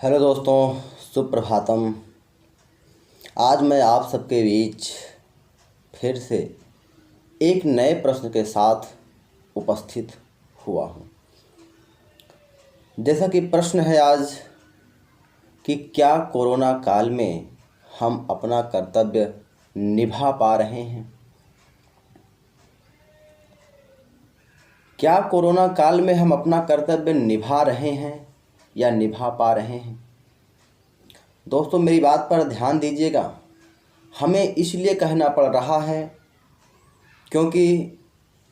Hello दोस्तों, सुप्रभातम। आज मैं आप सबके बीच फिर से एक नए प्रश्न के साथ उपस्थित हुआ हूँ। जैसा कि प्रश्न है आज कि क्या कोरोना काल में हम अपना कर्तव्य निभा पा रहे हैं? क्या कोरोना काल में हम अपना कर्तव्य निभा रहे हैं या निभा पा रहे हैं? दोस्तों, मेरी बात पर ध्यान दीजिएगा। हमें इसलिए कहना पड़ रहा है क्योंकि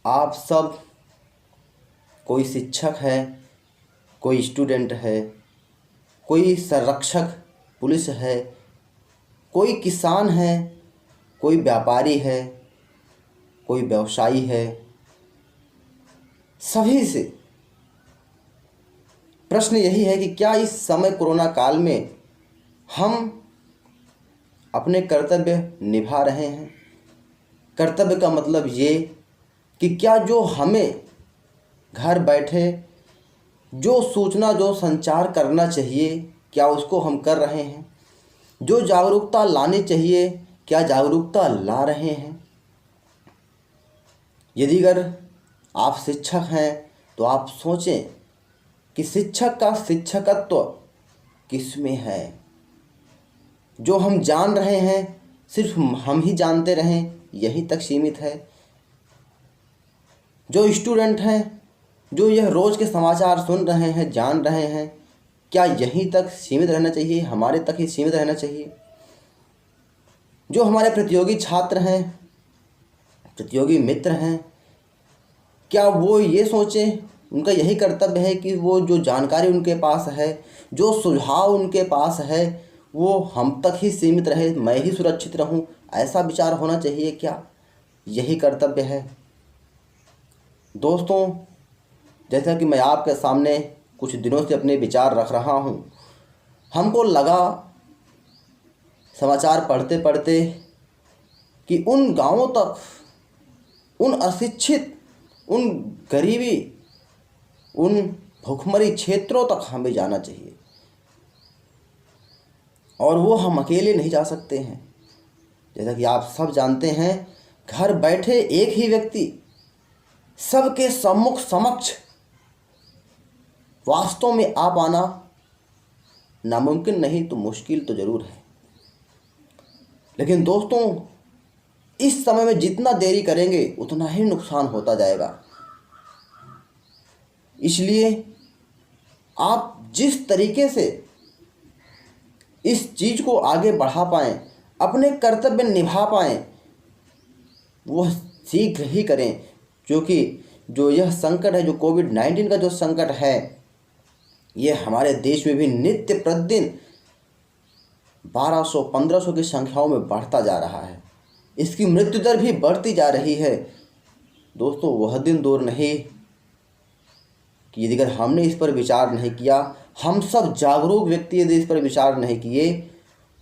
आप सब, कोई शिक्षक है, कोई स्टूडेंट है, कोई संरक्षक पुलिस है, कोई किसान है, कोई व्यापारी है, कोई व्यवसायी है। सभी से प्रश्न यही है कि क्या इस समय कोरोना काल में हम अपने कर्तव्य निभा रहे हैं? कर्तव्य का मतलब ये कि क्या जो हमें घर बैठे जो सूचना, जो संचार करना चाहिए, क्या उसको हम कर रहे हैं? जो जागरूकता लानी चाहिए, क्या जागरूकता ला रहे हैं? यदि अगर आप शिक्षक हैं तो आप सोचें कि शिक्षक का शिक्षकत्व किस में है। जो हम जान रहे हैं सिर्फ हम ही जानते रहें, यहीं तक सीमित है। जो स्टूडेंट हैं, जो यह रोज़ के समाचार सुन रहे हैं, जान रहे हैं, क्या यहीं तक सीमित रहना चाहिए, हमारे तक ही सीमित रहना चाहिए? जो हमारे प्रतियोगी छात्र हैं, प्रतियोगी मित्र हैं, क्या वो ये सोचें, उनका यही कर्तव्य है कि वो जो जानकारी उनके पास है, जो सुझाव उनके पास है, वो हम तक ही सीमित रहे, मैं ही सुरक्षित रहूं, ऐसा विचार होना चाहिए? क्या यही कर्तव्य है? दोस्तों, जैसा कि मैं आपके सामने कुछ दिनों से अपने विचार रख रहा हूं, हमको लगा समाचार पढ़ते पढ़ते कि उन गांवों तक, उन अशिक्षित, उन गरीबी, उन भूखमरी क्षेत्रों तक हमें जाना चाहिए। और वो हम अकेले नहीं जा सकते हैं। जैसा कि आप सब जानते हैं, घर बैठे एक ही व्यक्ति सबके सम्मुख समक्ष वास्तव में आ पाना नामुमकिन नहीं तो मुश्किल तो जरूर है। लेकिन दोस्तों, इस समय में जितना देरी करेंगे उतना ही नुकसान होता जाएगा। इसलिए आप जिस तरीके से इस चीज़ को आगे बढ़ा पाएं, अपने कर्तव्य निभा पाएं, वह शीघ्र ही करें। क्योंकि जो यह संकट है, जो कोविड-19 का जो संकट है, यह हमारे देश में भी नित्य प्रतिदिन 1200-1500 की संख्याओं में बढ़ता जा रहा है। इसकी मृत्यु दर भी बढ़ती जा रही है। दोस्तों, वह दिन दूर नहीं कि यदि अगर हमने इस पर विचार नहीं किया, हम सब जागरूक व्यक्ति यदि इस पर विचार नहीं किए,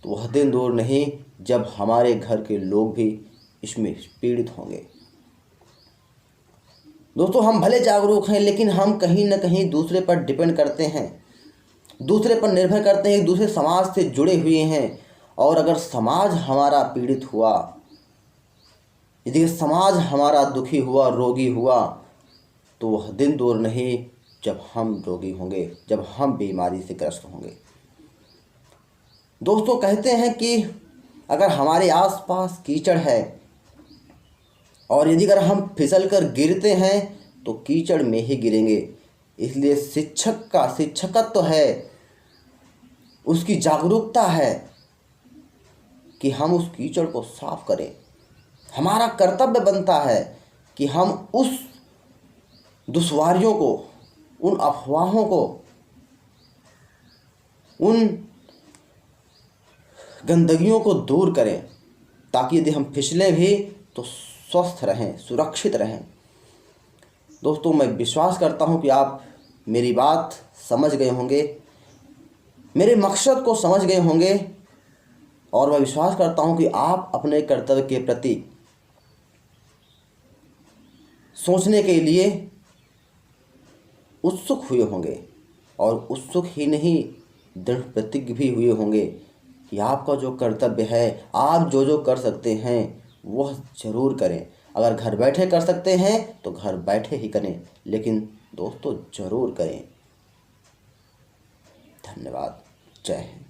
तो वह दिन दूर नहीं जब हमारे घर के लोग भी इसमें पीड़ित होंगे। दोस्तों, हम भले जागरूक हैं, लेकिन हम कहीं ना कहीं दूसरे पर डिपेंड करते हैं, दूसरे पर निर्भर करते हैं, एक दूसरे समाज से जुड़े हुए हैं। और अगर समाज हमारा पीड़ित हुआ, यदि समाज हमारा दुखी हुआ, रोगी हुआ, तो वह दिन दूर नहीं जब हम रोगी होंगे, जब हम बीमारी से ग्रस्त होंगे। दोस्तों, कहते हैं कि अगर हमारे आसपास कीचड़ है और यदि अगर हम फिसल कर गिरते हैं तो कीचड़ में ही गिरेंगे। इसलिए शिक्षक का शिक्षकत्व तो है, उसकी जागरूकता है कि हम उस कीचड़ को साफ करें। हमारा कर्तव्य बनता है कि हम उस दुश्वारियों को, उन अफवाहों को, उन गंदगियों को दूर करें, ताकि यदि हम फिसलें भी तो स्वस्थ रहें, सुरक्षित रहें। दोस्तों, मैं विश्वास करता हूं कि आप मेरी बात समझ गए होंगे, मेरे मकसद को समझ गए होंगे। और मैं विश्वास करता हूं कि आप अपने कर्तव्य के प्रति सोचने के लिए उत्सुक हुए होंगे। और उत्सुक ही नहीं, दृढ़ प्रतिज्ञ भी हुए होंगे कि आपका जो कर्तव्य है, आप जो जो कर सकते हैं वह ज़रूर करें। अगर घर बैठे कर सकते हैं तो घर बैठे ही करें, लेकिन दोस्तों ज़रूर करें। धन्यवाद। जय हिंद।